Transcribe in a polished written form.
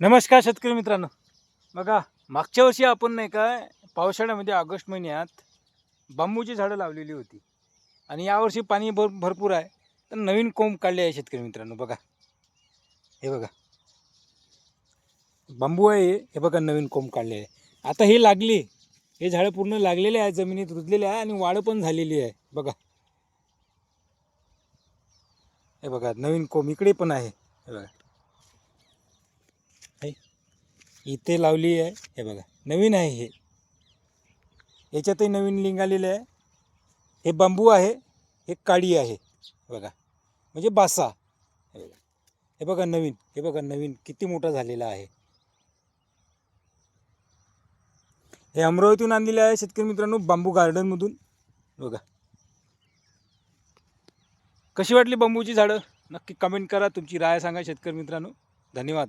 नमस्कार शेतकरी मित्रांनो. बघा, मागच्या वर्षी आपण नाही का पावसाळ्यामध्ये ऑगस्ट महिन्यात बांबूची झाडं लावलेली होती आणि यावर्षी पाणी भरपूर आहे, तर नवीन कोंब काढले आहे शेतकरी मित्रांनो. बघा, हे बघा बांबू आहे, हे बघा नवीन कोंब काढले आहे. आता हे लागली, हे झाडं पूर्ण लागलेले आहे, जमिनीत रुजलेले आहे आणि वाढ पण झालेली आहे. बघा, हे बघा नवीन कोंब इकडे पण आहे. हे बघा, हे इथे लावली आहे. हे बघा नवीन आहे, हे याच्यातही नवीन लिंग आलेले आहे. हे बांबू आहे, हे काडी आहे. बघा म्हणजे बासा. हे बघा, हे बघा नवीन, हे बघा नवीन किती मोठा झालेला आहे. हे अमरावतीहून आणलेले आहे शेतकरी मित्रांनो, बांबू गार्डनमधून. बघा, कशी वाटली बांबूची झाडं नक्की कमेंट करा, तुमची राय सांगा शेतकरी मित्रांनो. धन्यवाद.